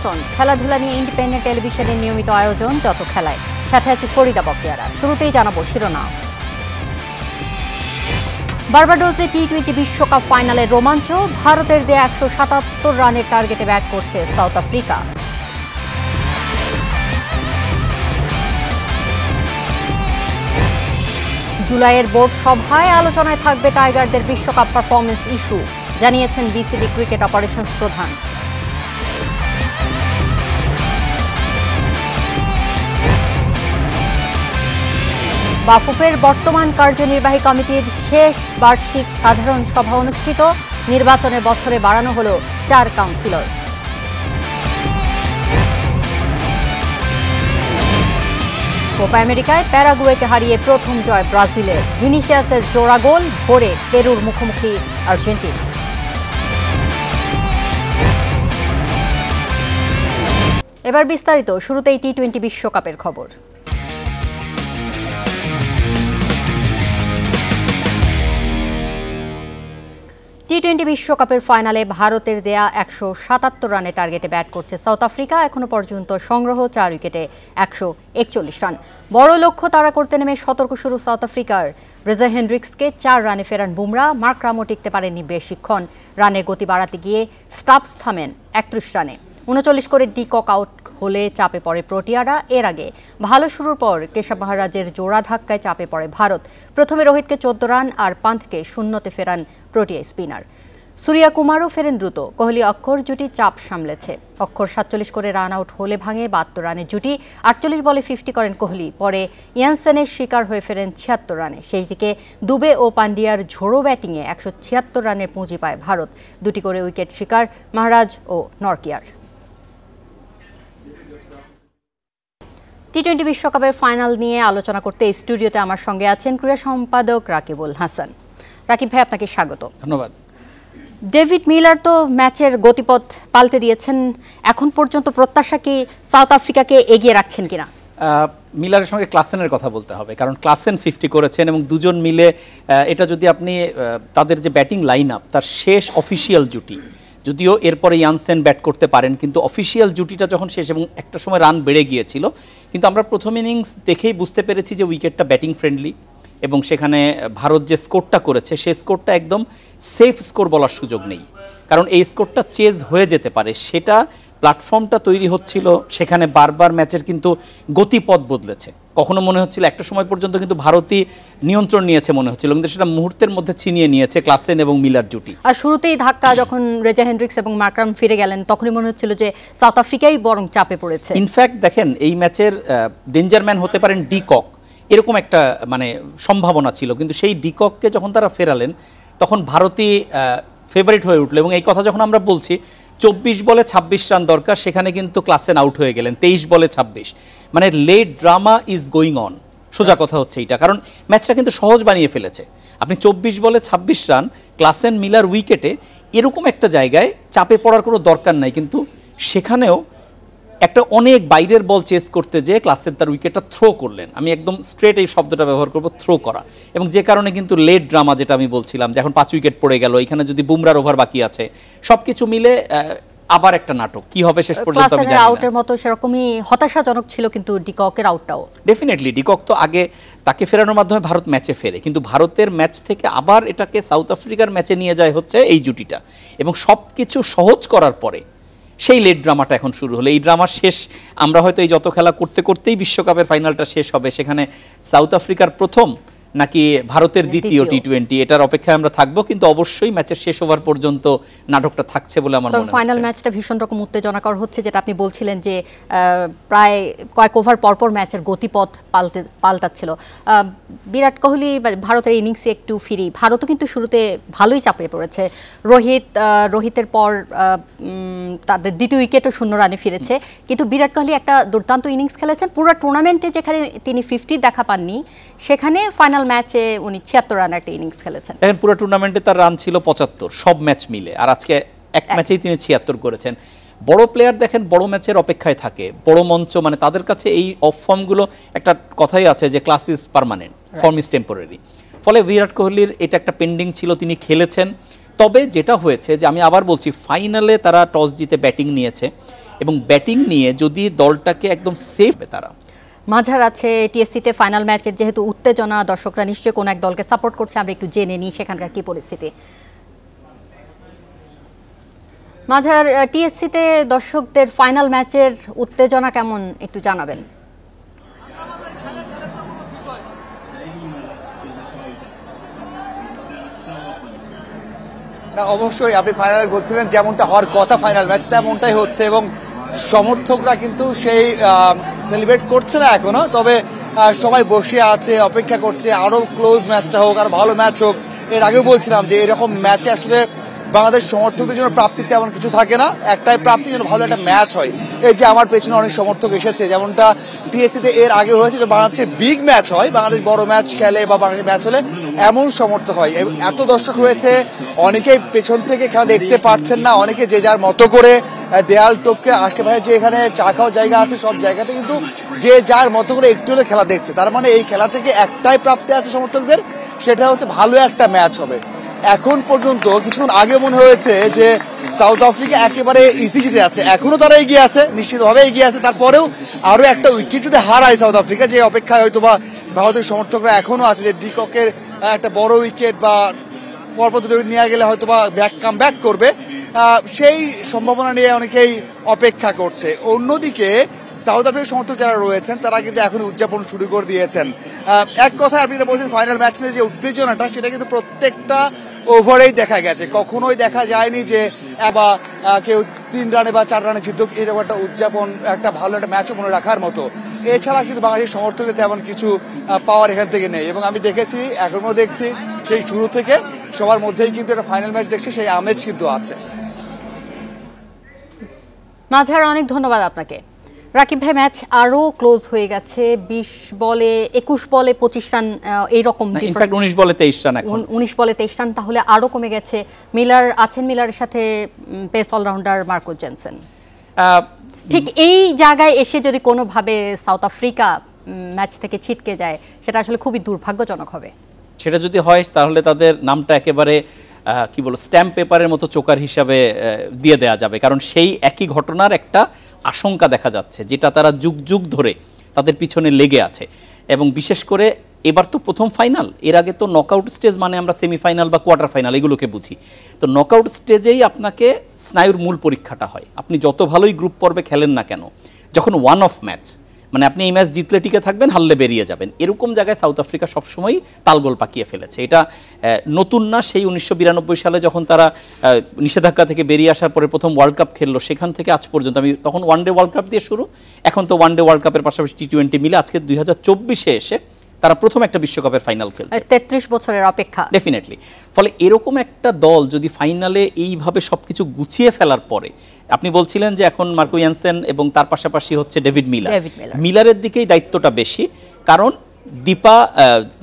আমন্ত্রণ খেলাধুলা নিয়ে ইন্ডিপেন্ডেন্ট টেলিভিশনের নিয়মিত আয়োজন যত খেলায়, সাথে আছে ফরিদা বকেয়ারা। শুরুতেই জানাবো শিরোনাম। বার্বাডোসে টি-20 বিশ্বকাপ ফাইনালের রোমাঞ্চ, ভারতের দেয়া 177 রানের টার্গেটে ব্যাট করছে সাউথ আফ্রিকা। জুলাইয়ের বোর্ড সভায় আলোচনায় থাকবে টাইগারদের বিশ্বকাপ পারফরমেন্স ইস্যু, জানিয়েছেন বিসিবি ক্রিকেট অপারেশনস প্রধান। বাফুফের বর্তমান কার্যনির্বাহী কমিটির শেষ বার্ষিক সাধারণ সভা অনুষ্ঠিত, নির্বাচনের বছরে বাড়ানো হল 4 কাউন্সিলর। কোপা আমেরিকায় প্যারাগুয়েকে হারিয়ে প্রথম জয় ব্রাজিলের, ভিনিসিয়াসের জোড়া গোল, ভোরে পেরুর মুখোমুখি আর্জেন্টিনা। এবার বিস্তারিত, শুরুতেই টি-20 বিশ্বকাপের খবর। টি-20 বিশ্বকাপের ফাইনালে ভারতের দেয়া 177 রানের টার্গেটে ব্যাট করছে সাউথ আফ্রিকা। এখনো পর্যন্ত সংগ্রহ 4 উইকেটে 141 রান। বড় লক্ষ্য তাড়া করতে নেমে সতর্ক শুরু সাউথ আফ্রিকার। রেজা হেন্ড্রিক্সকে 4 রানে ফেরান বুমরা, মার্করামও টিকতে পারেননি বেশিক্ষণ। রানে গতি বাড়াতে গিয়ে স্টাবস থামেন 31 রানে। 39 করে ডিকক আউট হলে চাপে পড়ে প্রোটিয়ারা। এর আগে ভালো শুরুর পর কেশব মহারাজের জোড়া ধাক্কায় চাপে পড়ে ভারত। প্রথমে রোহিতকে 14 রান আর পান্থকে শূন্যতে ফেরান প্রোটিয়া স্পিনার। সূর্যা কুমারও ফেরেন দ্রুত। কোহলি অক্ষর জুটি চাপ সামলেছে। অক্ষর 47 করে রান আউট হলে ভাঙে 72 রানের জুটি। 48 বলে 50 করেন কোহলি। পরে ইয়ানসেনের শিকার হয়ে ফেরেন 76 রানে। শেষ দিকে দুবে ও পান্ডিয়ার ঝোড়ো ব্যাটিংয়ে 176 রানের পুঁজি পায় ভারত। 2টি করে উইকেট শিকার মহারাজ ও নরকিয়ার। টি-20 বিশ্বকাপের ফাইনাল নিয়ে আলোচনা করতে এই স্টুডিওতে আমার সঙ্গে আছেন ক্রীড়া সম্পাদক রাকিবুল হাসান। রাকিব ভাই, আপনাকে স্বাগত। ধন্যবাদ। ডেভিড মিলার তো ম্যাচের গতিপথ পাল্টে দিয়েছেন। এখন পর্যন্ত প্রত্যাশা কি সাউথ আফ্রিকাকে এগিয়ে রাখছেন কিনা? মিলারের সঙ্গে ক্লাসেনের কথা বলতে হবে, কারণ ক্লাসেন 50 করেছেন এবং দুজন মিলে এটা যদি আপনি তাদের যে ব্যাটিং লাইন আপ তার শেষ অফিসিয়াল জুটি, যদিও এরপরে ইয়ানসেন ব্যাট করতে পারেন, কিন্তু অফিসিয়াল জুটিটা যখন শেষ এবং একটা সময় রান বেড়ে গিয়েছিল, কিন্তু আমরা প্রথম ইনিংস দেখেই বুঝতে পেরেছি যে উইকেটটা ব্যাটিং ফ্রেন্ডলি এবং সেখানে ভারত যে স্কোরটা করেছে সেই স্কোরটা একদম সেফ স্কোর বলার সুযোগ নেই, কারণ এই স্কোরটা চেজ হয়ে যেতে পারে। সেটা প্ল্যাটফর্মটা তৈরি হচ্ছিল, সেখানে বারবার ম্যাচের কিন্তু গতিপথ বদলেছে। কখনো মনে হচ্ছিল একটা সময় পর্যন্ত কিন্তু ভারতই নিয়ন্ত্রণ নিয়েছে মনে হচ্ছিল, কিন্তু সেটা মুহূর্তের মধ্যে ছিনিয়ে নিয়েছে ক্লাসেন এবং মিলার জুটি। আর শুরুতেই ধাক্কা যখন রেজা হেন্ড্রিক্স এবং মার্করাম ফিরে গেলেন, তখনই মনে হচ্ছিল যে সাউথ আফ্রিকাই বরং চাপে পড়েছে। ইনফ্যাক্ট দেখেন, এই ম্যাচের ডেঞ্জার ম্যান হতে পারেন ডিকক, এরকম একটা সম্ভাবনা ছিল, কিন্তু সেই ডিকককে যখন তারা ফেরালেন তখন ভারতই ফেভারিট হয়ে উঠলো। এবং এই কথা যখন আমরা বলছি 24 বলে 26 রান দরকার, সেখানে কিন্তু ক্লাসেন আউট হয়ে গেলেন 23 বলে 26। মানে let drama is going on, সোজা কথা হচ্ছে এইটা, কারণ ম্যাচটা কিন্তু সহজ বানিয়ে ফেলেছে। আপনি 24 বলে 26 রান ক্লাসেন মিলার উইকেটে, এরকম একটা জায়গায় চাপে পড়ার কোনো দরকার নাই, কিন্তু সেখানেও একটা অনেক বাইরের বল চেস করতে যেয়ে ক্লাসেন তার উইকেটটা থ্রো করলেন। আমি একদম স্ট্রেট এই শব্দটা ব্যবহার করব, থ্রো করা, এবং যে কারণে কিন্তু লেট ড্রামা, যেটা আমি বলছিলাম যে এখন 5 উইকেট পড়ে গেল, এখানে যদি বুমরার ওভার বাকি আছে, সবকিছু মিলে আবার একটা নাটক কি হবে শেষ পর্যন্ত আমি জানি না। আউটের মতো সেরকমই হতাশাজনক ছিল কিন্তু ডিককের আউটটাও। ডেফিনেটলি ডিকক তো আগে তাকে ফেরানোর মাধ্যমে ভারত ম্যাচে ফেরে, কিন্তু ভারতের ম্যাচ থেকে আবার এটাকে সাউথ আফ্রিকার ম্যাচে নিয়ে যায় হচ্ছে এই জুটিটা, এবং সব কিছু সহজ করার পরে সেই লেট ড্রামাটা এখন শুরু হলো। এই ড্রামার শেষ আমরা হয়তো এই যত খেলা করতে করতেই বিশ্বকাপের ফাইনালটা শেষ হবে, সেখানে সাউথ আফ্রিকার প্রথম নাকি ভারতের দ্বিতীয় টি-20, এটার অপেক্ষায় আমরা থাকবো, কিন্তু অবশ্যই ম্যাচের শেষ ওভার পর্যন্ত নাটকটা থাকছে বলে আমার মনে হয়। ফাইনাল ম্যাচটা ভীষণ রকম উত্তেজনাকর হচ্ছে, যেটা আপনি বলছিলেন যে প্রায় কয়েক ওভার পরপর ম্যাচের গতিপথ পাল্টাচ্ছিল। বিরাট কোহলি ভারতের ইনিংসে একটু ফিরি, ভারতও কিন্তু শুরুতে ভালোই চাপে পড়েছে। রোহিতের পর তাদের দ্বিতীয় উইকেটও 0 রানে ফিরেছে, কিন্তু বিরাট কোহলি একটা দুর্দান্ত ইনিংস খেলেছেন। পুরো টুর্নামেন্টে যেখানে তিনি 50 দেখা পাননি, সেখানে ফাইনাল ম্যাচে উনি 76 রানের একটা ইনিংস খেলেছেন। দেখেন, পুরো টুর্নামেন্টে তার রান ছিল 75 সব ম্যাচ মিলে, আর আজকে এক ম্যাচেই তিনি 76 করেছেন। বড় প্লেয়ার দেখেন বড় ম্যাচের অপেক্ষায় থাকে, বড় মঞ্চ, মানে তাদের কাছে এই অফ ফর্মগুলো, একটা কথাই আছে যে class is permanent, form is temporary. ফলে বিরাট কোহলির এটা একটা পেন্ডিং ছিল, তিনি খেলেছেন। তবে যেটা হয়েছে যে আমি আবার বলছি, ফাইনালে তারা টস জিতে ব্যাটিং নিয়েছে এবং ব্যাটিং নিয়ে যদি দলটাকে একদম সেফ তারা। মাঝার আছে টিএসসিতে ফাইনাল ম্যাচের যেহেতু উত্তেজনা, দর্শকরা নিশ্চয়ই কোনো এক দলকে সাপোর্ট করছে, আমরা একটু জেনে নিই সেখানকার কি পরিস্থিতি। মাঝার, টিএসসিতে দর্শকদের ফাইনাল ম্যাচের উত্তেজনা কেমন একটু জানাবেন। না, অবশ্যই আপনি ফাইনাল বলছিলেন যেমনটা হওয়ার কথা ফাইনাল ম্যাচ তেমনটাই হচ্ছে, এবং সমর্থকরা কিন্তু সেই সেলিব্রেট করছে না এখনো, তবে সবাই বসে আছে, অপেক্ষা করছে আরো ক্লোজ ম্যাচটা হোক, আর ভালো ম্যাচ হোক। এর আগেও বলছিলাম যে এরকম ম্যাচে আসলে বাংলাদেশ সমর্থকদের জন্য প্রাপ্তি তেমন কিছু থাকে না, একটাই প্রাপ্তি যেন ভালো একটা ম্যাচ হয়। এই যে আমার পেছনে অনেক সমর্থক এসেছে, যেমনটা টিএসসিতে এর আগে হয়েছে যে বাংলাদেশের বিগ ম্যাচ হয়, বাংলাদেশ বড় ম্যাচ খেলে বা বাংলাদেশ ম্যাচ হলে এমন সমর্থক হয়। এত দর্শক হয়েছে, অনেকেই পেছন থেকে খেলা দেখতে পারছেন না, অনেকে যে যার মতো করে দেয়াল টপকে আশেপাশে যে এখানে চা খাওয়ার জায়গা আছে সব জায়গাতে কিন্তু যে যার মতো করে একটু হলে খেলা দেখছে। তার মানে এই খেলা থেকে একটাই প্রাপ্তি আছে সমর্থকদের, সেটা হচ্ছে ভালো একটা ম্যাচ হবে। এখন পর্যন্ত কিছুক্ষণ আগে মনে হয়েছে যে সাউথ আফ্রিকা একেবারে ইজি জিতে আছে, এখনো তারা এগিয়ে আছে, নিশ্চিতভাবে এগিয়ে আছে। তারপরেও আরো একটা উইকেট যদি হারায় সাউথ আফ্রিকা, যে অপেক্ষায় হয়তো বা ভারতের সমর্থকরা এখনো আছে যে ডিককের একটা বড় উইকেট বা পরপর নিয়ে গেলে হয়তো বা কাম ব্যাক করবে, সেই সম্ভাবনা নিয়ে অনেকেই অপেক্ষা করছে। অন্যদিকে সাউথ আফ্রিকার সমর্থক যারা রয়েছেন তারা কিন্তু এখন উদযাপন শুরু করে দিয়েছেন। এক কথায় আপনি বলছেন ফাইনাল ম্যাচের যে উত্তেজনাটা, সেটা কিন্তু প্রত্যেকটা ওভারেই দেখা গেছে। কখনোই দেখা যায়নি যে কেউ 3 রানে বা 4 রানে জিতুক, এরকম একটা উদযাপন, একটা ভালো একটা ম্যাচও মনে রাখার মতো। এছাড়া কিন্তু বাংলাদেশের সমর্থকদের তেমন কিছু পাওয়ার এখান থেকে নেই, এবং আমি দেখেছি, এখনো দেখছি, সেই শুরু থেকে সবার মধ্যেই কিন্তু একটা ফাইনাল ম্যাচ দেখছি, সেই আমেজ কিন্তু আছে। মাঝার, অনেক ধন্যবাদ আপনাকে। রাকিব ভাই, ম্যাচ আরো ক্লোজ হয়ে গেছে, 20 বলে 21 বলে 25 রান এইরকম, ইনফ্যাক্ট 19 বলে 23 রান, এখন 19 বলে 23 রান, তাহলে আরো কমে গেছে। মিলার আছেন, মিলারের সাথে পেস অলরাউন্ডার মার্কুস জেনসেন। ঠিক এই জায়গায় এসে যদি কোনোভাবে সাউথ আফ্রিকা ম্যাচ থেকে ছিটকে যায়, সেটা আসলে খুবই দুর্ভাগ্যজনক হবে। সেটা যদি হয় তাহলে তাদের নামটা একেবারে কি বলবো, স্ট্যাম্প পেপারের মতো চোকার হিসাবে দিয়ে দেওয়া যাবে, কারণ সেই একই ঘটনার একটা আশঙ্কা দেখা যাচ্ছে, যেটা তারা যুগ যুগ ধরে তাদের পিছনে লেগে আছে। এবং বিশেষ করে এবার তো প্রথম ফাইনাল, এর আগে তো নকআউট স্টেজ মানে আমরা সেমিফাইনাল বা কোয়ার্টার ফাইনাল এগুলোকে বুঝি। তো নকআউট স্টেজেই আপনাকে স্নায়ুর মূল পরীক্ষাটা হয়। আপনি যত ভালোই গ্রুপ পর্বে খেলেন না কেন, যখন ওয়ান অফ ম্যাচ, মানে আপনি এই ম্যাচ জিতলে টিকে থাকবেন, হারলে বেরিয়ে যাবেন, এরকম জায়গায় সাউথ আফ্রিকা সবসময় তালগোল পাকিয়ে ফেলেছে। এটা নতুন না, সেই 1992 সালে যখন তারা নিষেধাজ্ঞা থেকে বেরিয়ে আসার পরে প্রথম ওয়ার্ল্ড কাপ খেললো, সেখান থেকে আজ পর্যন্ত, আমি তখন ওয়ানডে ওয়ার্ল্ড কাপ দিয়ে শুরু, এখন তো ওয়ানডে ওয়ার্ল্ড কাপের পাশাপাশি টি20 মিলে আজকে 2024-এ এসে তারা প্রথম একটা বিশ্বকাপের ফাইনাল খেলছে, 33 বছরের অপেক্ষা। ডেফিনেটলি। ফলে এরকম একটা দল যদি ফাইনালে এইভাবে সবকিছু গুছিয়ে ফেলার পরে, আপনি বলছিলেন যে এখন মার্কো ইয়ানসেন এবং তার পাশাপাশি হচ্ছে ডেভিড মিলার, মিলারের দিকেই দায়িত্বটা বেশি, কারণ দীপা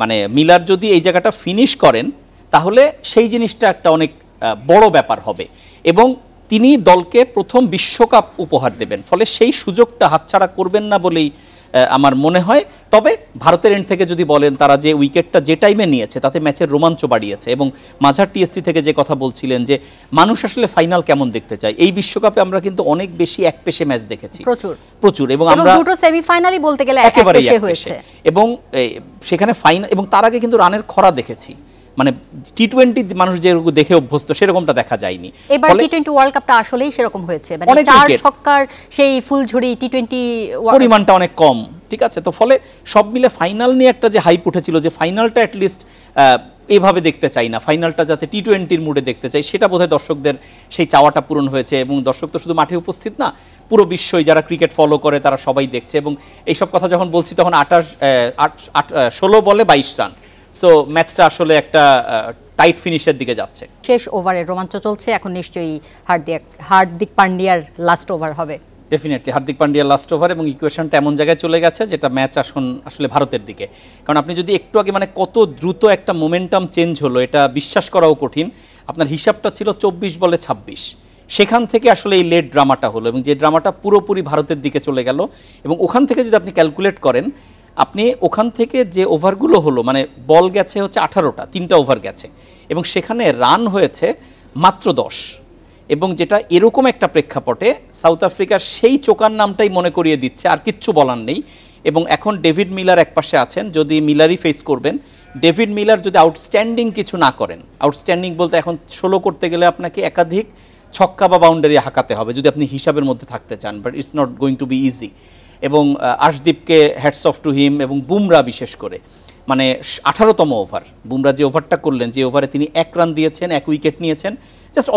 মানে মিলার যদি এই জায়গাটা ফিনিশ করেন তাহলে সেই জিনিসটা একটা অনেক বড় ব্যাপার হবে, এবং তিনি দলকে প্রথম বিশ্বকাপ উপহার দেবেন। ফলে সেই সুযোগটা হাতছাড়া করবেন না বলেই আমার মনে হয়। তবে ভারতের এন্ড থেকে যদি বলেন, তারা যে উইকেটটা যে টাইমে নিয়েছে তাতে ম্যাচের রোমাঞ্চ বাড়িয়েছে। এবং মাঝার টিএসসি থেকে যে কথা বলছিলেন যে মানুষ আসলে ফাইনাল কেমন দেখতে চায়, এই বিশ্বকাপে আমরা কিন্তু অনেক বেশি একপেশে ম্যাচ দেখেছি, প্রচুর, এবং আমরা দুটো সেমিফাইনালই বলতে গেলে একেবারেই একপেশে, এবং সেখানে ফাইনাল, এবং তার আগে কিন্তু রানের খরা দেখেছি, মানে টি20 মানুষ যেরকম দেখে অভ্যস্ত সেরকমটা দেখা যায়নি। এবার টি20 ওয়ার্ল্ড কাপটা আসলেই সেরকম হয়েছে, মানে 4 ছক্কার সেই ফুলঝুরি টি20 পরিমাণটা অনেক কম, ঠিক আছে। তো ফলে সব মিলে ফাইনাল নিয়ে একটা যে হাইপ উঠেছিল, যে ফাইনালটা অ্যাটলিস্ট এইভাবে দেখতে চাই না, ফাইনালটা যাতে টি20-র মুডে দেখতে চাই, সেটা বোধহয় দর্শকদের সেই চাওয়াটা পূরণ হয়েছে। এবং দর্শক তো শুধু মাঠে উপস্থিত না, পুরো বিশ্বই যারা ক্রিকেট ফলো করে তারা সবাই দেখছে। এবং এইসব কথা যখন বলছি তখন 16 বলে 22 রান, সো ম্যাচটা আসলে একটা টাইট ফিনিশের দিকে যাচ্ছে। শেষ ওভারের রোমাঞ্চ চলছে এখন, নিশ্চয়ই হার্দিক পান্ডিয়ার লাস্ট ওভার হবে। ডেফিনেটলি হার্দিক পান্ডিয়ার লাস্ট ওভার, এবং ইকুয়েশনটা এমন জায়গায় চলে গেছে যেটা ম্যাচ এখন আসলে ভারতের দিকে। কারণ আপনি যদি একটু আগে, মানে কত দ্রুত একটা মোমেন্টাম চেঞ্জ হলো, এটা বিশ্বাস করাও কঠিন। আপনার হিসাবটা ছিল 24 বলে 26, সেখান থেকে আসলে এই লেট ড্রামাটা হলো, এবং যে ড্রামাটা পুরোপুরি ভারতের দিকে চলে গেল। এবং ওখান থেকে যদি আপনি ক্যালকুলেট করেন, আপনি ওখান থেকে যে ওভারগুলো হলো, মানে বল গেছে হচ্ছে 18টা, 3টা ওভার গেছে, এবং সেখানে রান হয়েছে মাত্র 10, এবং যেটা এরকম একটা প্রেক্ষাপটে সাউথ আফ্রিকার সেই চোকার নামটাই মনে করিয়ে দিচ্ছে, আর কিচ্ছু বলার নেই। এবং এখন ডেভিড মিলার একপাশে আছেন, যদি মিলারই ফেস করবেন, ডেভিড মিলার যদি আউটস্ট্যান্ডিং কিছু না করেন, আউটস্ট্যান্ডিং বলতে এখন 16 করতে গেলে আপনাকে একাধিক ছক্কা বা বাউন্ডারি হাঁকাতে হবে যদি আপনি হিসাবের মধ্যে থাকতে চান, but it's not going to be easy. এবং আর্শদীপকে হ্যাটস অফ টু হিম, এবং বুমরা বিশেষ করে, মানে 18তম ওভার বুমরা যে ওভারটা করলেন, যে ওভারে তিনি 1 রান দিয়েছেন, 1 উইকেট নিয়েছেন,